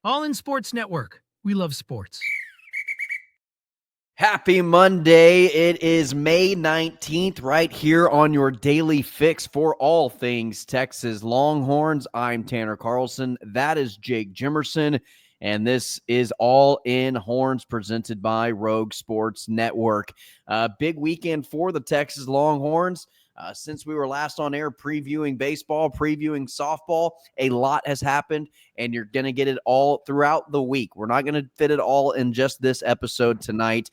All in Sports Network. We love sports. Happy Monday. It is May 19th right here on your daily fix for all things Texas Longhorns. I'm Tanner Carlson. That is Jake Jimerson. And this is All In Horns presented by Rogue Sports Network. Big weekend for the Texas Longhorns. Since we were last on air previewing baseball, previewing softball, a lot has happened, and you're going to get it all throughout the week. We're not going to fit it all in just this episode tonight.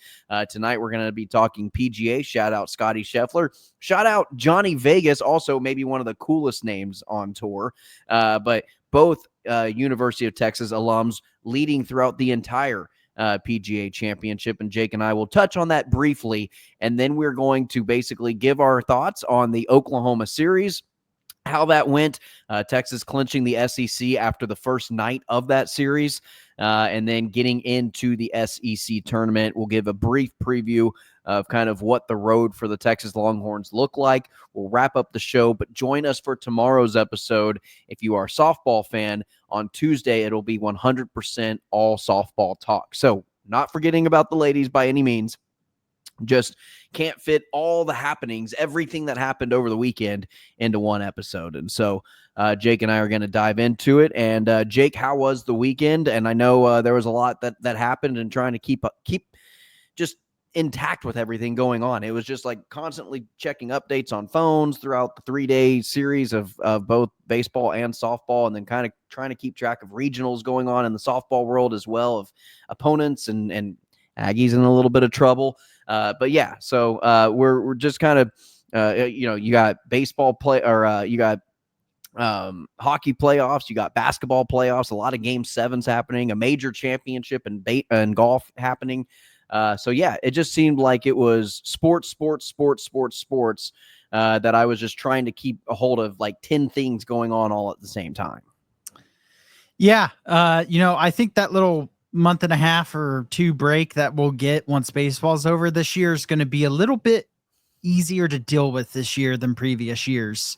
Tonight, we're going to be talking PGA. Shout out Scotty Scheffler. Shout out Johnny Vegas, also maybe one of the coolest names on tour. But both University of Texas alums leading throughout the entire PGA Championship, and Jake and I will touch on that briefly, and then we're going to basically give our thoughts on the Oklahoma series, how that went, Texas clinching the SEC after the first night of that series, and then getting into the SEC tournament. We'll give a brief preview of kind of what the road for the Texas Longhorns look like. We'll wrap up the show, but join us for tomorrow's episode. If you are a softball fan, on Tuesday, it'll be 100% all softball talk. So not forgetting about the ladies by any means. Just can't fit all the happenings, everything that happened over the weekend into one episode. And so Jake and I are going to dive into it. And Jake, how was the weekend? And I know there was a lot that happened, and trying to keep just intact with everything going on. It was just like constantly checking updates on phones throughout the 3-day series of both baseball and softball, and then kind of trying to keep track of regionals going on in the softball world as well, of opponents and Aggies in a little bit of trouble. But yeah, so we're just kind of, you got baseball play, or you got hockey playoffs, you got basketball playoffs, a lot of game sevens happening, a major championship and golf happening. So yeah, it just seemed like it was sports, that I was just trying to keep a hold of, like 10 things going on all at the same time. Yeah. I think that little month and a half or two break that we'll get once baseball's over this year is going to be a little bit easier to deal with this year than previous years.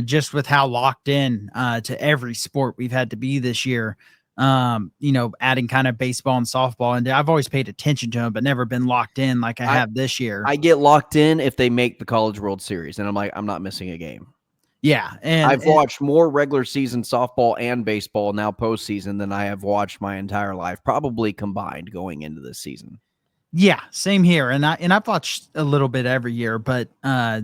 Just with how locked in to every sport we've had to be this year. Adding kind of baseball and softball, and I've always paid attention to them, but never been locked in like I have this year. I get locked in if they make the College World Series, and I'm like, I'm not missing a game. Yeah, and I've watched more regular season softball and baseball now postseason than I have watched my entire life, probably combined going into this season. Yeah, same here, and I've watched a little bit every year, but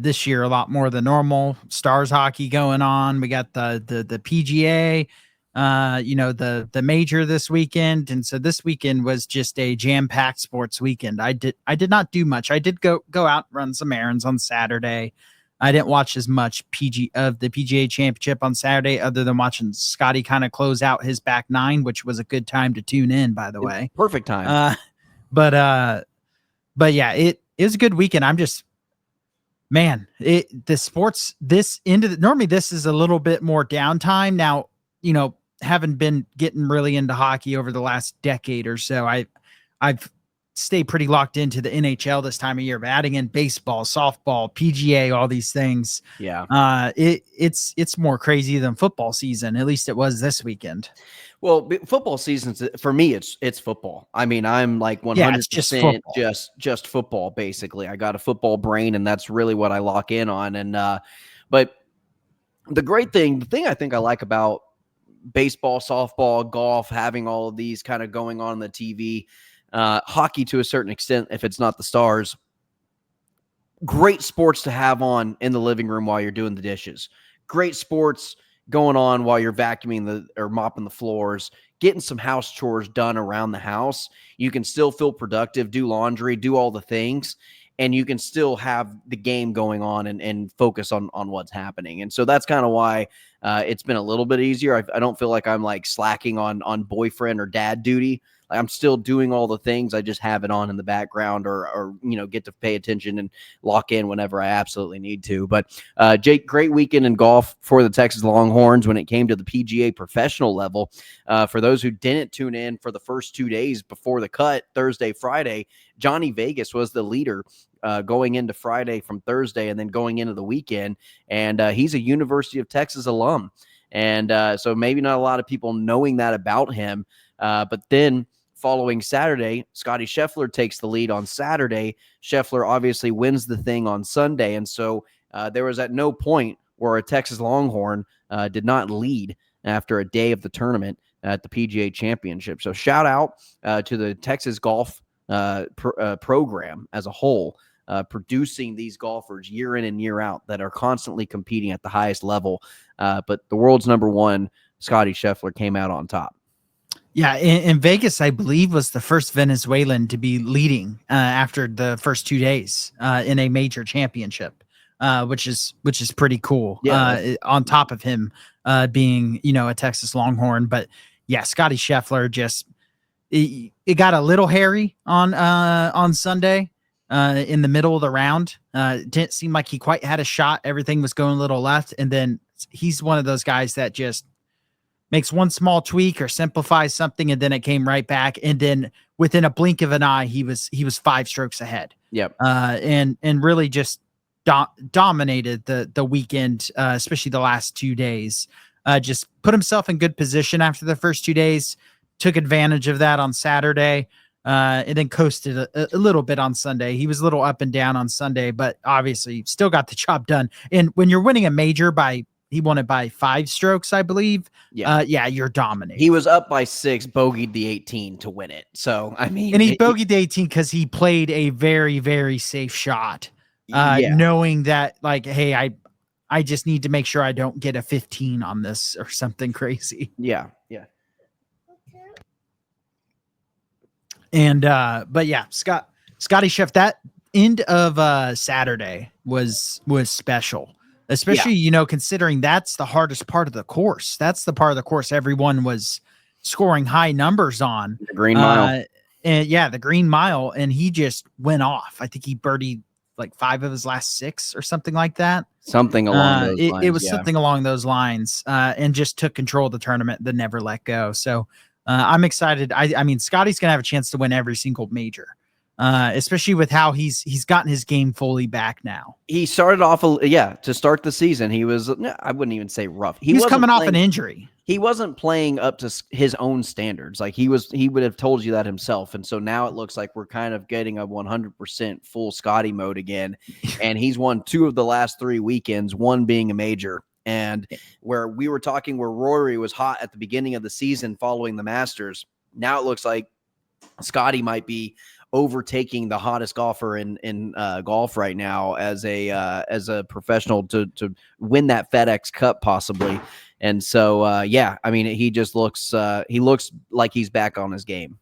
this year a lot more than normal. Stars hockey going on. We got the PGA. The major this weekend, and so this weekend was just a jam-packed sports weekend. I did not do much. I did go out and run some errands on Saturday. I didn't watch as much of the PGA Championship on Saturday, other than watching Scotty kind of close out his back nine, which was a good time to tune in, by the way. Perfect time. But yeah, it was a good weekend. I'm just, man, the sports this end of normally this is a little bit more downtime now. Having been getting really into hockey over the last decade or so, I've stayed pretty locked into the NHL this time of year, but adding in baseball, softball, PGA, all these things. Yeah. It's more crazy than football season. At least it was this weekend. Well, football seasons for me, it's football. I mean, I'm like 100% just football. Basically, I got a football brain, and that's really what I lock in on. And but the thing I think I like about baseball, softball, golf, having all of these kind of going on the TV, hockey to a certain extent, if it's not the Stars, great sports to have on in the living room while you're doing the dishes. Great sports going on while you're vacuuming or mopping the floors, getting some house chores done around the house. You can still feel productive, do laundry, do all the things, and you can still have the game going on and focus on what's happening. And so that's kind of why it's been a little bit easier. I don't feel like I'm like slacking on boyfriend or dad duty. Like, I'm still doing all the things. I just have it on in the background, or get to pay attention and lock in whenever I absolutely need to. But Jake, great weekend in golf for the Texas Longhorns when it came to the PGA professional level. For those who didn't tune in for the first 2 days before the cut, Thursday, Friday, Johnny Vegas was the leader going into Friday from Thursday, and then going into the weekend. And he's a University of Texas alum. And so maybe not a lot of people knowing that about him. But then following Saturday, Scotty Scheffler takes the lead on Saturday. Scheffler obviously wins the thing on Sunday. And so there was at no point where a Texas Longhorn did not lead after a day of the tournament at the PGA Championship. So shout out to the Texas golf program as a whole, producing these golfers year in and year out that are constantly competing at the highest level. But the world's number one, Scotty Scheffler, came out on top. Yeah, in Vegas, I believe, was the first Venezuelan to be leading after the first 2 days in a major championship, which is pretty cool. Yeah, on top of him being, a Texas Longhorn, but yeah, Scotty Scheffler just it got a little hairy on Sunday in the middle of the round. It didn't seem like he quite had a shot. Everything was going a little left, and then he's one of those guys that just makes one small tweak or simplifies something, and then it came right back. And then within a blink of an eye, he was 5 strokes ahead. Yep. And really just dominated the weekend, especially the last 2 days. Just put himself in good position after the first 2 days, took advantage of that on Saturday, and then coasted a little bit on Sunday. He was a little up and down on Sunday, but obviously still got the job done. And when you're winning a major he won it by 5 strokes, I believe. Yeah. You're dominating. He was up by 6, bogeyed the 18 to win it. So, I mean. And he bogeyed the 18 because he played a very, very safe shot, knowing that, like, hey, I just need to make sure I don't get a 15 on this or something crazy. Yeah. And, but yeah, Scotty Scheffler, that end of Saturday was special. Especially, considering that's the hardest part of the course. That's the part of the course everyone was scoring high numbers on. The Green Mile. The Green Mile. And he just went off. I think he birdied like 5 of his last 6 or something like that. Something along those lines. It was something along those lines, and just took control of the tournament, then never let go. So I'm excited. I mean, Scotty's going to have a chance to win every single major. Especially with how he's gotten his game fully back now. He started off, to start the season, he was, I wouldn't even say rough. He's coming off an injury. He wasn't playing up to his own standards. Like he would have told you that himself. And so now it looks like we're kind of getting a 100% full Scotty mode again. And he's won 2 of the last 3 weekends, one being a major. And where we were talking where Rory was hot at the beginning of the season following the Masters, now it looks like Scotty might be overtaking the hottest golfer in golf right now as a professional to win that FedEx Cup possibly. And so I mean, he just looks like he's back on his game.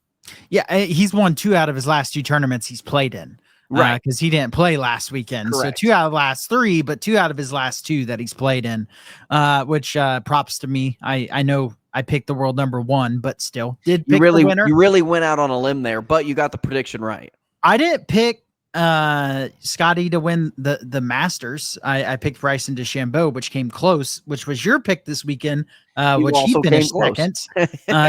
Yeah, he's won 2 out of his last 2 tournaments he's played in. Right, because he didn't play last weekend. Correct. So 2 out of the last 3, but 2 out of his last 2 that he's played in, which props to me. I know I picked the world number 1, but still did pick the winner. You really went out on a limb there, but you got the prediction right. I didn't pick Scotty to win the Masters. I picked Bryson DeChambeau, which came close, which was your pick this weekend, which he finished second.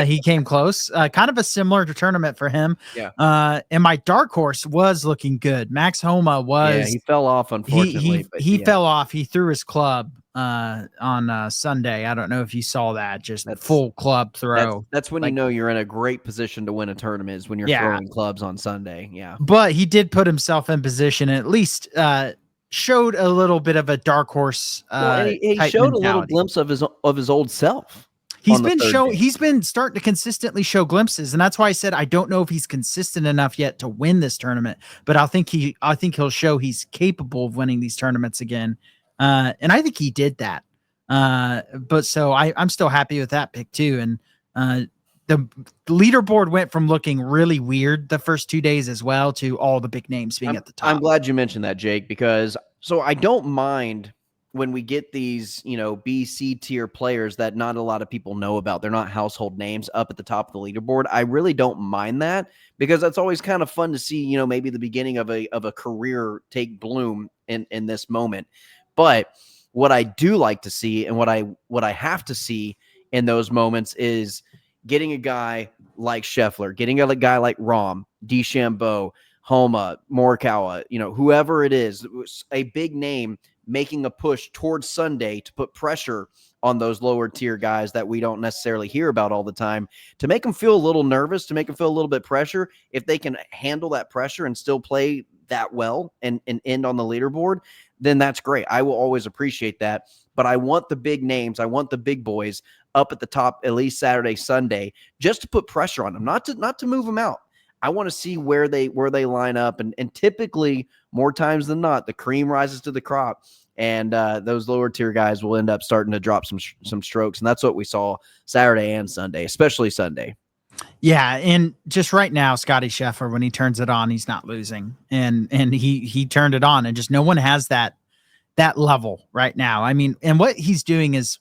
He came close. Kind of a similar tournament for him. Yeah. And my dark horse was looking good. Max Homa was. Yeah, he fell off, unfortunately. He fell off. He threw his club on Sunday. I don't know if you saw that. That's full club throw. That's when you know you're in a great position to win a tournament, is when you're throwing clubs on Sunday. Yeah. But he did put himself in position, and at least showed a little bit of a dark horse. He showed mentality. A little glimpse of his old self. He's been starting to consistently show glimpses, and that's why I said I don't know if he's consistent enough yet to win this tournament, but I think he'll show he's capable of winning these tournaments again. And I think he did that. But so I'm still happy with that pick too. And the leaderboard went from looking really weird the first 2 days as well to all the big names being at the top. I'm glad you mentioned that, Jake, because so I don't mind when we get these, B, C tier players that not a lot of people know about. They're not household names up at the top of the leaderboard. I really don't mind that because that's always kind of fun to see, maybe the beginning of a career take bloom in this moment. But what I do like to see and what I have to see in those moments is getting a guy like Scheffler, getting a guy like Rahm, DeChambeau, Homa, Morikawa, whoever it is, a big name making a push towards Sunday to put pressure on those lower tier guys that we don't necessarily hear about all the time, to make them feel a little nervous, to make them feel a little bit pressure. If they can handle that pressure and still play that well and end on the leaderboard, then that's great. I will always appreciate that. But I want the big names, I want the big boys up at the top at least Saturday, Sunday, just to put pressure on them, not to move them out. I want to see where they line up, and typically more times than not, the cream rises to the crop, and those lower tier guys will end up starting to drop some strokes, and that's what we saw Saturday and Sunday, especially Sunday. Yeah, and just right now, Scotty Scheffler, when he turns it on, he's not losing, and he turned it on, and just no one has that level right now. I mean, and what he's doing is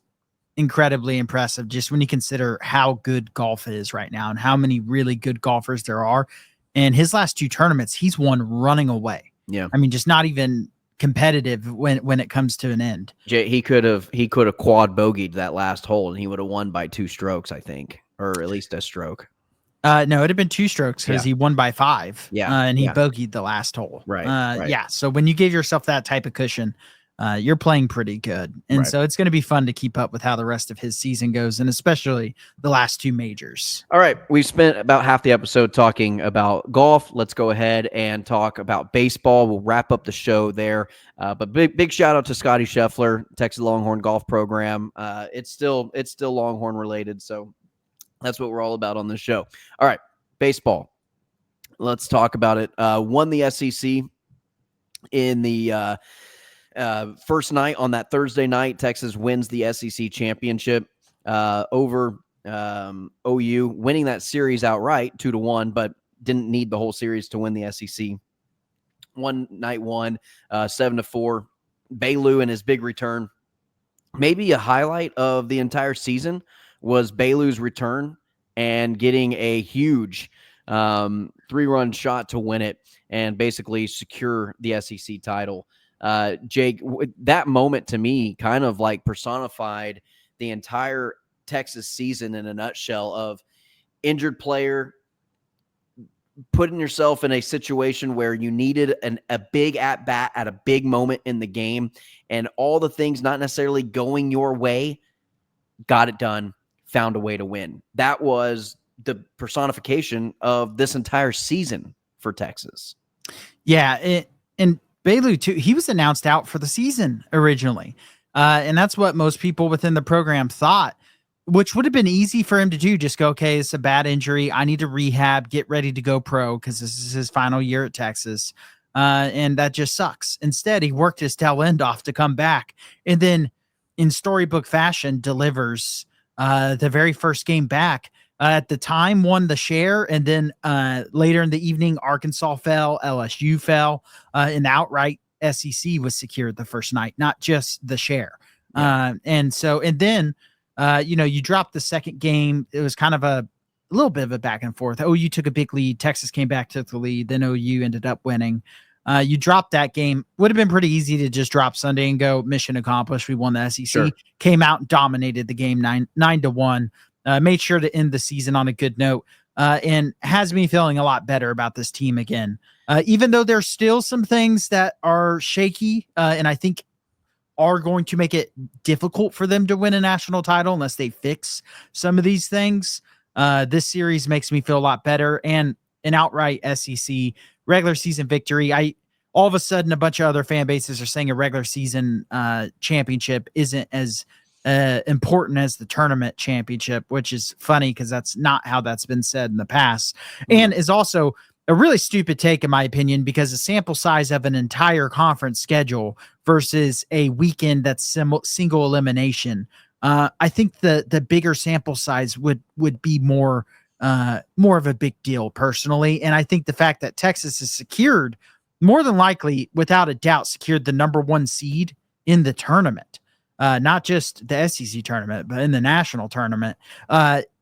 incredibly impressive, just when you consider how good golf is right now and how many really good golfers there are. And his last 2 tournaments, he's won running away. Yeah, I mean, just not even competitive when it comes to an end. Jay, he could have quad bogeyed that last hole, and he would have won by 2 strokes, I think, or at least a stroke. No, it'd have been 2 strokes because he won by 5. Yeah, and he bogeyed the last hole. Right, right. Yeah. So when you give yourself that type of cushion, you're playing pretty good. And so it's going to be fun to keep up with how the rest of his season goes, and especially the last 2 majors. All right. We've spent about half the episode talking about golf. Let's go ahead and talk about baseball. We'll wrap up the show there. But big shout out to Scotty Scheffler, Texas Longhorn golf program. It's still Longhorn related. So that's what we're all about on this show. All right. Baseball. Let's talk about it. Won the SEC in the first night on that Thursday night. Texas wins the SEC championship over OU, winning that series outright 2-1, but didn't need the whole series to win the SEC. Night one, 7-4. Bailu in his big return. Maybe a highlight of the entire season was Bailu's return and getting a huge 3-run shot to win it and basically secure the SEC title. Jake, that moment to me kind of like personified the entire Texas season in a nutshell, of injured player, putting yourself in a situation where you needed a big at bat at a big moment in the game, and all the things not necessarily going your way, got it done, found a way to win. That was the personification of this entire season for Texas. Yeah. And Bailu too, he was announced out for the season originally. And that's what most people within the program thought, which would have been easy for him to do. Just go, okay, it's a bad injury. I need to rehab, get ready to go pro, because this is his final year at Texas. And that just sucks. Instead, he worked his tail end off to come back, and then in storybook fashion delivers the very first game back. At the time, won the share, and then later in the evening, Arkansas fell, LSU fell, and outright SEC was secured the first night, not just the share. Yeah. And then, you dropped the second game. It was kind of a little bit of a back and forth. OU took a big lead. Texas came back, took the lead. Then OU ended up winning. You dropped that game. Would have been pretty easy to just drop Sunday and go, mission accomplished. We won the SEC. Sure. Came out and dominated the game 9-1. Made sure to end the season on a good note, and has me feeling a lot better about this team again. Even though there's still some things that are shaky, and I think are going to make it difficult for them to win a national title unless they fix some of these things. This series makes me feel a lot better, and an outright SEC regular season victory. All of a sudden, a bunch of other fan bases are saying a regular season championship isn't as important as the tournament championship, which is funny because that's not how that's been said in the past, and is also a really stupid take, in my opinion, because the sample size of an entire conference schedule versus a weekend that's single elimination. I think the bigger sample size would be more of a big deal personally. And I think the fact that Texas is secured, more than likely, without a doubt, secured the #1 seed in the tournament, not just the SEC tournament, but in the national tournament,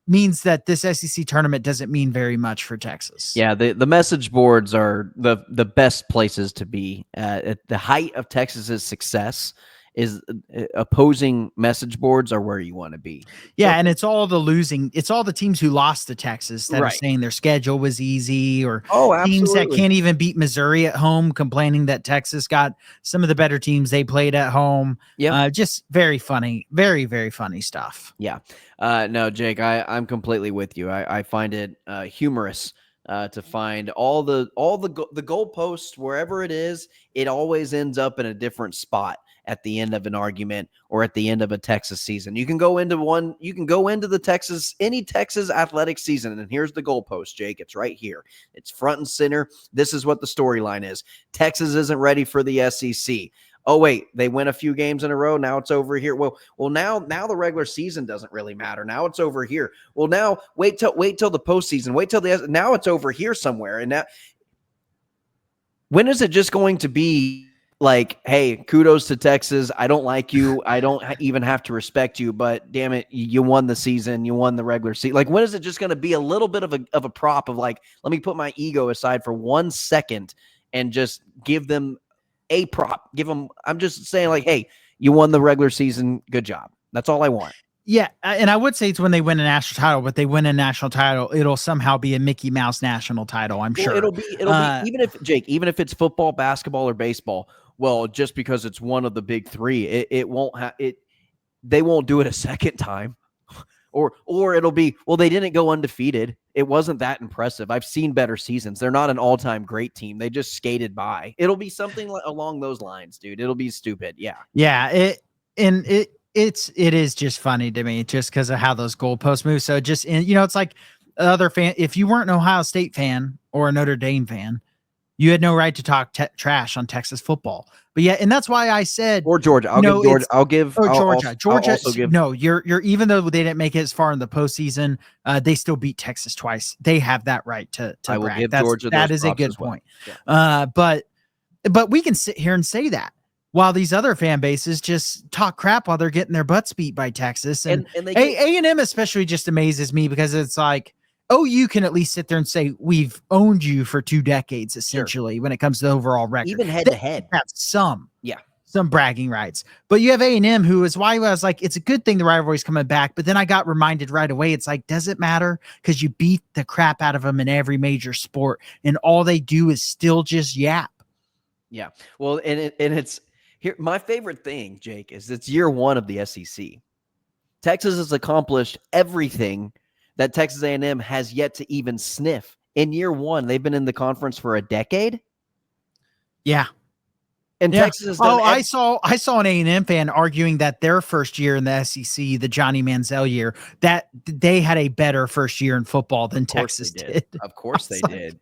means that this SEC tournament doesn't mean very much for Texas. Yeah, the message boards are the best places to be. At the height of Texas's success is opposing message boards are where you want to be. Yeah, So, and it's all the teams who lost to Texas that are right. saying their schedule was easy, or Oh, teams that absolutely. can't even beat Missouri at home complaining that Texas got some of the better teams they played at home. Yeah. Just very funny, very, very funny stuff. Yeah. No, Jake, I'm completely with you. I find it humorous to find the goalposts wherever it is. It always ends up in a different spot at the end of an argument or at the end of a Texas season. You can go into any Texas athletic season, and here's the goalpost, Jake. It's right here. It's front and center. This is what the storyline is. Texas isn't ready for the SEC. Oh wait, they win a few games in a row. Now it's over here. Well, now the regular season doesn't really matter. Now it's over here. Well, now wait till the postseason. Now it's over here somewhere. And now, when is it just going to be like, hey, kudos to Texas. I don't like you. I don't even have to respect you, but damn it, you won the season. You won the regular season. Like, when is it just going to be a little bit of a prop of like, let me put my ego aside for 1 second and just give them a prop. I'm just saying, like, hey, you won the regular season. Good job. That's all I want. Yeah, and I would say it's when they win a national title, but they win a national title, it'll somehow be a Mickey Mouse national title, I'm sure. It'll be even if it's football, basketball, or baseball. Well, just because it's one of the big three, it won't have it. They won't do it a second time. Or it'll be, well, they didn't go undefeated. It wasn't that impressive. I've seen better seasons. They're not an all-time great team. They just skated by. It'll be something along those lines, dude. It'll be stupid. Yeah. Yeah, it is just funny to me just because of how those goalposts move. So just it's like other fan. If you weren't an Ohio State fan or a Notre Dame fan, you had no right to talk trash on Texas football. But yeah, and that's why I said, or Georgia. Georgia. No, you're even though they didn't make it as far in the postseason, they still beat Texas twice. They have that right to I will brag. give Georgia that those is a props good as well. point. Yeah. But we can sit here and say that, while these other fan bases just talk crap while they're getting their butts beat by Texas. And A&M especially just amazes me because it's like, you can at least sit there and say, we've owned you for 2 decades, essentially, when it comes to the overall record. Even head-to-head. Have some bragging rights. But you have A&M, who is why I was like, it's a good thing the rivalry's coming back. But then I got reminded right away, it's like, does it matter? Because you beat the crap out of them in every major sport, and all they do is still just yap. Yeah. Well, and it's here. My favorite thing, Jake, is it's year 1 of the SEC. Texas has accomplished everything that Texas A&M has yet to even sniff. In year 1, they've been in the conference for a decade. Yeah. And Texas has done I saw an A&M fan arguing that their first year in the SEC, the Johnny Manziel year, that they had a better first year in football than Texas did. Of course they did.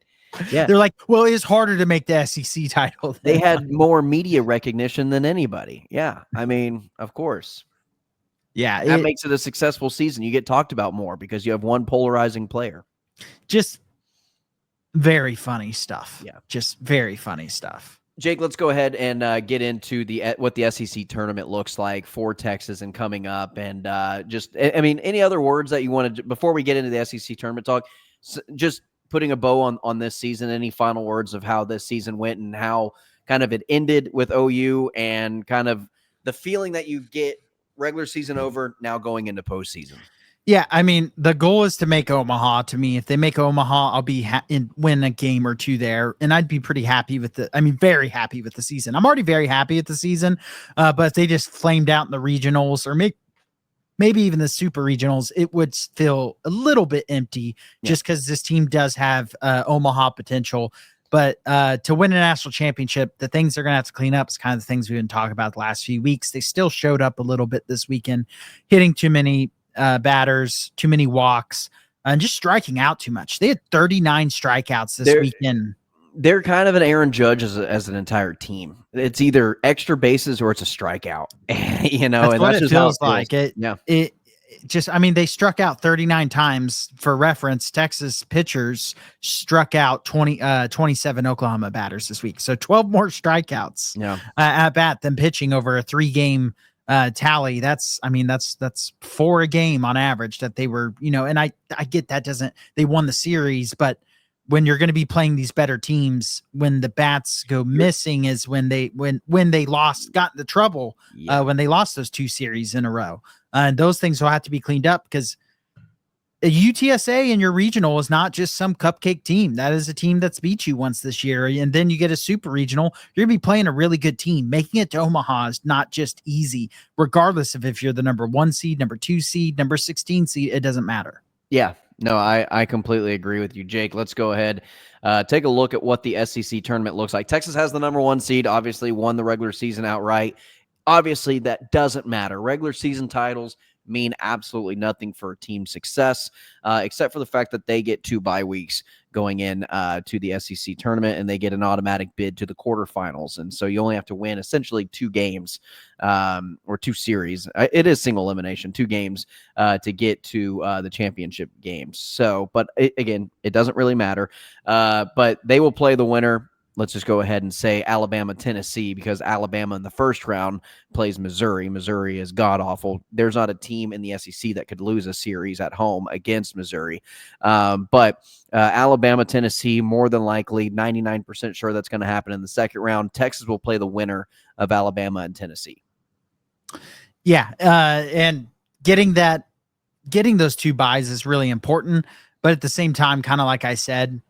Yeah. They're like, well, it's harder to make the SEC title. They had more media recognition than anybody. Yeah. I mean, of course. Yeah. That makes it a successful season. You get talked about more because you have one polarizing player. Just very funny stuff. Yeah. Just very funny stuff. Jake, let's go ahead and get into what the SEC tournament looks like for Texas and coming up. And any other words that you wanted to, before we get into the SEC tournament talk, just putting a bow on this season, any final words of how this season went and how kind of it ended with OU and kind of the feeling that you get regular season over, now going into postseason? Yeah, I mean, the goal is to make Omaha. To me, if they make Omaha, I'll be win a game or 2 there, and I'd be pretty happy with very happy with the season. I'm already very happy with the season, but if they just flamed out in the regionals or maybe even the super regionals, it would feel a little bit empty just because this team does have Omaha potential. But to win a national championship, the things they're going to have to clean up is kind of the things we've been talking about the last few weeks. They still showed up a little bit this weekend, hitting too many batters, too many walks, and just striking out too much. They had 39 strikeouts this weekend. They're kind of an Aaron Judge as an entire team. It's either extra bases or it's a strikeout. That's just feels like. It just, they struck out 39 times. For reference, Texas pitchers struck out 27 Oklahoma batters this week. So 12 more strikeouts at bat than pitching over a 3-game tally. That's 4 a game on average that they were, and I get that they won the series, but when you're going to be playing these better teams, when the bats go missing is when they got into trouble when they lost those 2 series in a row. And those things will have to be cleaned up because a UTSA in your regional is not just some cupcake team. That is a team that's beat you once this year. And then you get a super regional. You're going to be playing a really good team. Making it to Omaha is not just easy, regardless of if you're the number 1 seed, number 2 seed, number 16 seed. It doesn't matter. Yeah, no, I completely agree with you, Jake. Let's go ahead, take a look at what the SEC tournament looks like. Texas has the number 1 seed, obviously won the regular season outright. Obviously, that doesn't matter. Regular season titles mean absolutely nothing for team success, except for the fact that they get 2 bye weeks going in to the SEC tournament, and they get an automatic bid to the quarterfinals. And so you only have to win essentially 2 games or 2 series. It is single elimination, 2 games to get to the championship games. So, but again, it doesn't really matter. But they will play the winner. Let's just go ahead and say Alabama, Tennessee, because Alabama in the first round plays Missouri. Missouri is god-awful. There's not a team in the SEC that could lose a series at home against Missouri. But Alabama, Tennessee, more than likely, 99% sure that's going to happen in the second round. Texas will play the winner of Alabama and Tennessee. Yeah, and getting those 2 buys is really important. But at the same time, kind of like I said,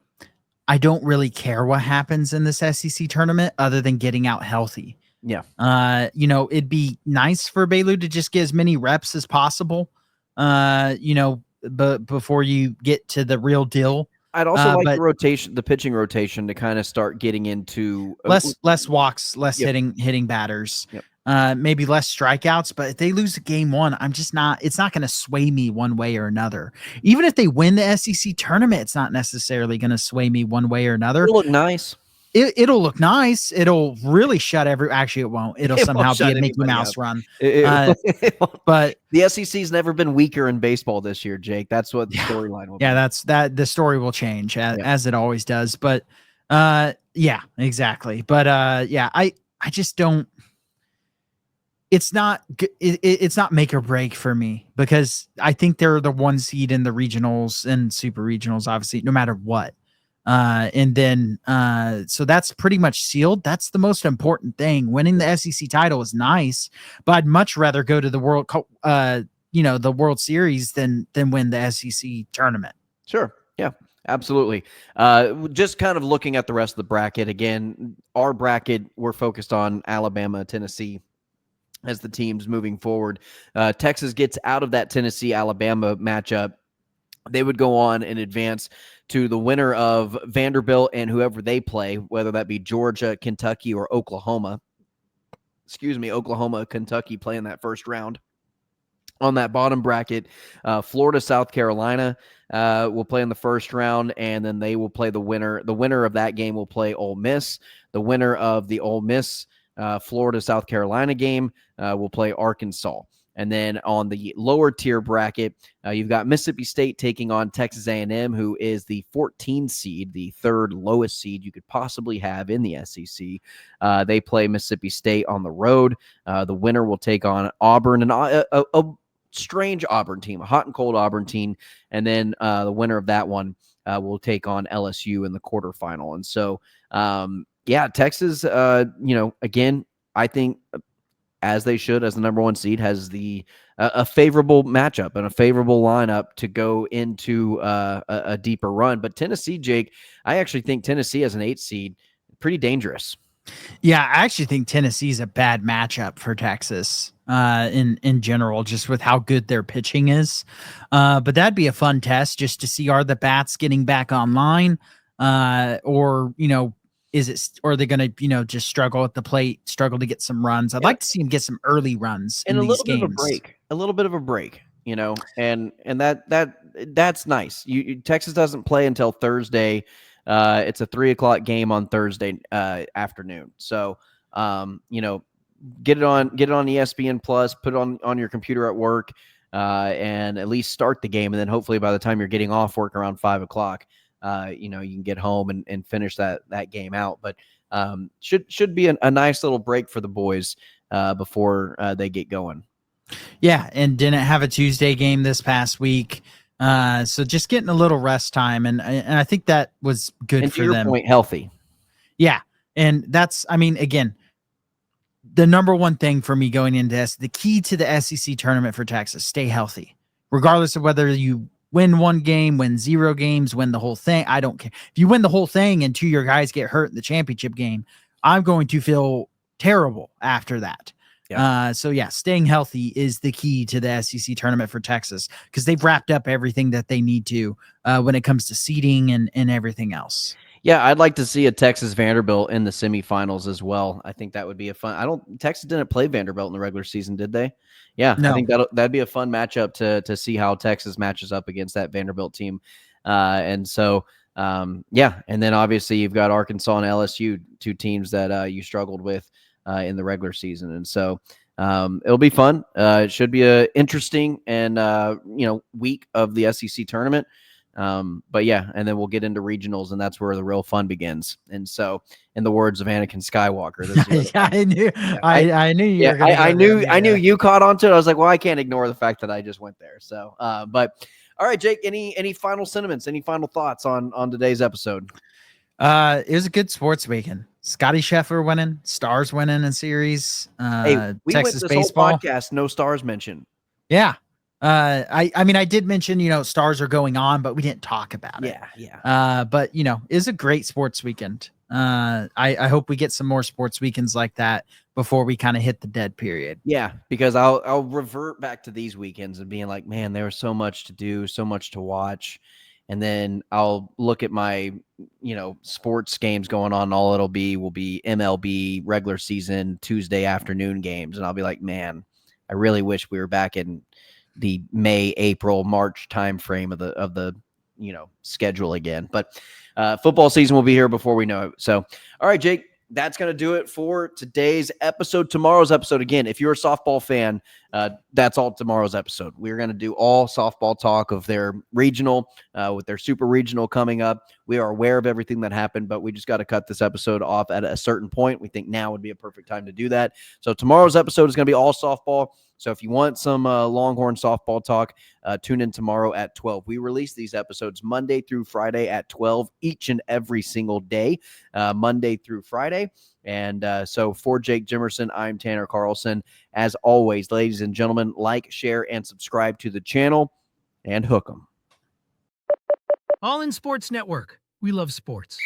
I don't really care what happens in this SEC tournament other than getting out healthy. Yeah. It'd be nice for Baylor to just get as many reps as possible, but before you get to the real deal. I'd also like the pitching rotation to kind of start getting into less walks, less hitting batters. Yep. Maybe less strikeouts, but if they lose game 1, it's not going to sway me one way or another. Even if they win the SEC tournament, it's not necessarily going to sway me one way or anher. It'll look nice. It'll look nice. It'll really shut actually it won't. It'll somehow be a Mickey Mouse run. But the SEC's never been weaker in baseball this year, Jake. That's what the storyline will be. Yeah, the story will change as it always does. But yeah, exactly. But I just don't. It's not make or break for me because I think they're the 1 seed in the regionals and super regionals, obviously, no matter what. And then so that's pretty much sealed. That's the most important thing. Winning the SEC title is nice, but I'd much rather go to the the World Series than win the SEC tournament. Sure. Yeah. Absolutely. Just kind of looking at the rest of the bracket again, our bracket, we're focused on Alabama, Tennessee as the teams moving forward. Texas gets out of that Tennessee-Alabama matchup. They would go on and advance to the winner of Vanderbilt and whoever they play, whether that be Georgia, Kentucky, or Oklahoma. Oklahoma, Kentucky play in that first round. On that bottom bracket, Florida, South Carolina will play in the first round, and then they will play the winner. The winner of that game will play Ole Miss. The winner of the Ole Miss Florida, South Carolina game will play Arkansas. And then on the lower tier bracket, you've got Mississippi State taking on Texas A&M, who is the 14 seed, the 3rd lowest seed you could possibly have in the SEC. They play Mississippi State on the road. The winner will take on Auburn, and a strange Auburn team, a hot and cold Auburn team. And then the winner of that one will take on LSU in the quarterfinal. And so, Texas, again, I think as they should, as the number 1 seed, has a favorable matchup and a favorable lineup to go into a deeper run. But Tennessee, Jake, I actually think Tennessee as an 8 seed, pretty dangerous. Yeah, I actually think Tennessee is a bad matchup for Texas in general, just with how good their pitching is. But that'd be a fun test just to see, are the bats getting back online or are they going to, just struggle at the plate, struggle to get some runs? I'd like to see them get some early runs in these games. A little bit of a break, and that's nice. Texas doesn't play until Thursday. It's a 3:00 game on Thursday afternoon. So, get it on ESPN Plus, put it on your computer at work, and at least start the game. And then hopefully by the time you're getting off work around 5:00, you can get home and finish that game out. But should be a nice little break for the boys before they get going. Yeah, and didn't have a Tuesday game this past week. So just getting a little rest time, and I think that was good And to for your them. point, healthy. Yeah, and that's, I mean, again, the number one thing for me going into this, the key to the SEC tournament for Texas: stay healthy, regardless of whether you win one game, win 0 games, win the whole thing. I don't care if you win the whole thing and 2 of your guys get hurt in the championship game. I'm going to feel terrible after that. Yeah. So yeah, staying healthy is the key to the SEC tournament for Texas, because they've wrapped up everything that they need to when it comes to seeding and everything else. Yeah, I'd like to see a Texas Vanderbilt in the semifinals as well. I think that would be a fun. Texas didn't play Vanderbilt in the regular season, did they? Yeah, I No. think that'd be a fun matchup to see how Texas matches up against that Vanderbilt team. And so yeah, and then obviously you've got Arkansas and LSU, two teams that you struggled with in the regular season, and so it'll be fun. It should be a interesting and week of the SEC tournament. But yeah, and then we'll get into regionals, and that's where the real fun begins. And so, in the words of Anakin Skywalker, this is where the Yeah, fun. I knew, Yeah, I knew you yeah, were going to. I knew you caught on to it. I was like, well, I can't ignore the fact that I just went there. So, but all right, Jake, any final sentiments, any final thoughts on today's episode? It was a good sports weekend. Scotty Scheffler winning, Stars winning a series. Hey, we Texas went this baseball. whole podcast, no Stars mentioned. Yeah. I mean, I did mention, Stars are going on, but we didn't talk about it. Yeah. But it's a great sports weekend. I hope we get some more sports weekends like that before we kind of hit the dead period. Yeah, because I'll revert back to these weekends and being like, man, there was so much to do, so much to watch. And then I'll look at my, sports games going on. And all will be MLB regular season Tuesday afternoon games. And I'll be like, man, I really wish we were back in the May, April, March timeframe of the schedule again. But football season will be here before we know it. So, all right, Jake, that's going to do it for today's episode. Tomorrow's episode, again, if you're a softball fan, that's all tomorrow's episode. We're going to do all softball talk of their regional, with their super regional coming up. We are aware of everything that happened, but we just got to cut this episode off at a certain point. We think now would be a perfect time to do that. So tomorrow's episode is going to be all softball. So if you want some Longhorn softball talk, tune in tomorrow at 12. We release these episodes Monday through Friday at 12 each and every single day, Monday through Friday. And so for Jake Jimerson, I'm Tanner Carlson. As always, ladies and gentlemen, like, share, and subscribe to the channel, and hook 'em. All in Sports Network. We love sports.